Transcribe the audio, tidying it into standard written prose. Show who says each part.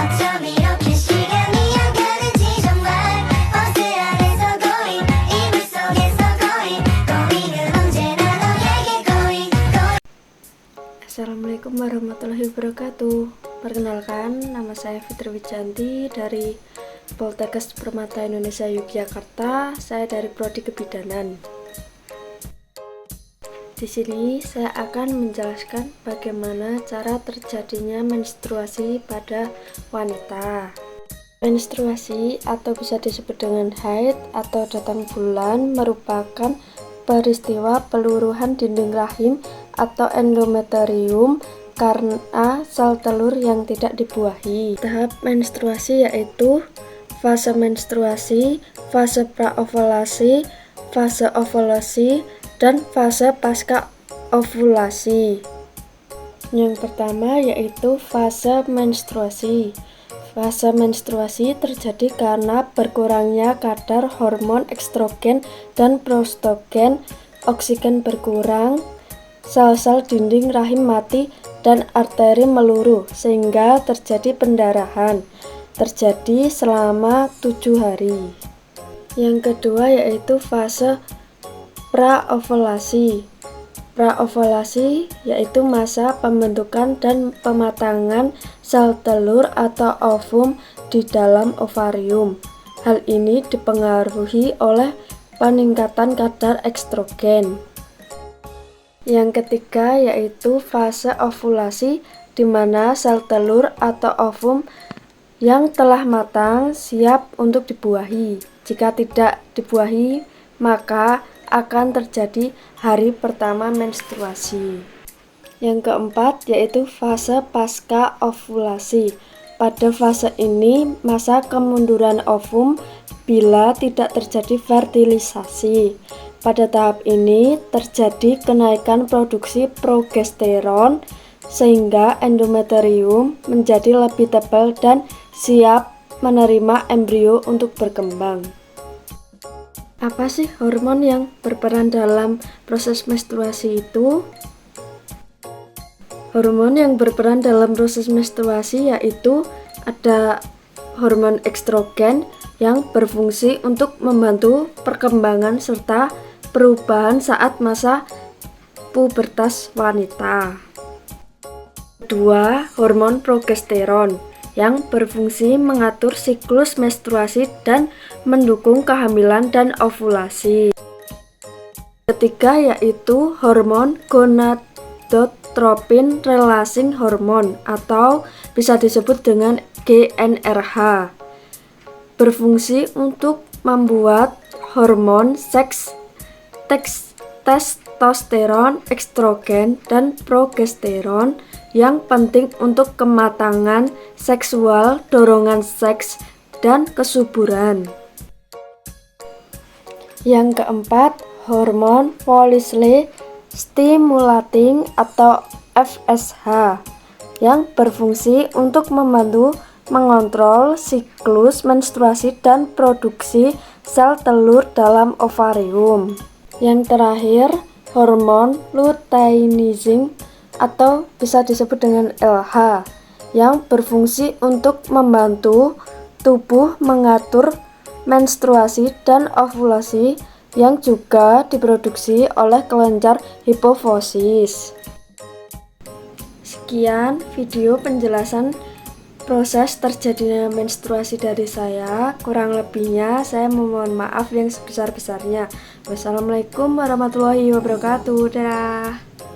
Speaker 1: 어쩜 이렇게 시간이 안 가는지 정말 버스 안에서 고인 이불 속에서 고인 고인은 언제나 너에게 고인
Speaker 2: Assalamualaikum warahmatullahi wabarakatuh. Perkenalkan, nama saya Fitri Wijanti dari Poltekkes Permata Indonesia Yogyakarta. Saya dari Prodi Kebidanan. Di sini saya akan menjelaskan bagaimana cara terjadinya menstruasi pada wanita. Menstruasi atau bisa disebut dengan haid atau datang bulan merupakan peristiwa peluruhan dinding rahim atau endometrium karena sel telur yang tidak dibuahi. Tahap menstruasi yaitu fase menstruasi, fase praovulasi, fase ovulasi, dan fase pasca ovulasi. Yang pertama yaitu fase menstruasi. Fase menstruasi terjadi karena berkurangnya kadar hormon estrogen dan progestogen, oksigen berkurang, sel-sel dinding rahim mati, dan arteri meluruh sehingga terjadi pendarahan. Terjadi selama 7 hari. Yang kedua yaitu fase praovulasi. Praovulasi yaitu masa pembentukan dan pematangan sel telur atau ovum di dalam ovarium. Hal ini dipengaruhi oleh peningkatan kadar estrogen. Yang ketiga yaitu fase ovulasi, di mana sel telur atau ovum yang telah matang siap untuk dibuahi. Jika tidak dibuahi, maka akan terjadi hari pertama menstruasi. Yang keempat yaitu fase pasca ovulasi. Pada fase ini masa kemunduran ovum bila tidak terjadi fertilisasi. Pada tahap ini terjadi kenaikan produksi progesteron sehingga endometrium menjadi lebih tebal dan siap menerima embrio untuk berkembang. Apa sih hormon yang berperan dalam proses menstruasi itu? Hormon yang berperan dalam proses menstruasi yaitu ada hormon estrogen yang berfungsi untuk membantu perkembangan serta perubahan saat masa pubertas wanita. Kedua, hormon progesteron yang berfungsi mengatur siklus menstruasi dan mendukung kehamilan dan ovulasi. Ketiga yaitu hormon gonadotropin releasing hormone atau bisa disebut dengan GnRH. Berfungsi untuk membuat hormon seks, testosteron, estrogen, dan progesteron yang penting untuk kematangan seksual, dorongan seks, dan kesuburan. Yang keempat, hormon follicle stimulating atau FSH yang berfungsi untuk membantu mengontrol siklus menstruasi dan produksi sel telur dalam ovarium. Yang terakhir, hormon luteinizing atau bisa disebut dengan LH yang berfungsi untuk membantu tubuh mengatur menstruasi dan ovulasi yang juga diproduksi oleh kelenjar hipofisis. Sekian video penjelasan proses terjadinya menstruasi dari saya. Kurang lebihnya saya memohon maaf yang sebesar-besarnya. Wassalamualaikum warahmatullahi wabarakatuh. Dadah.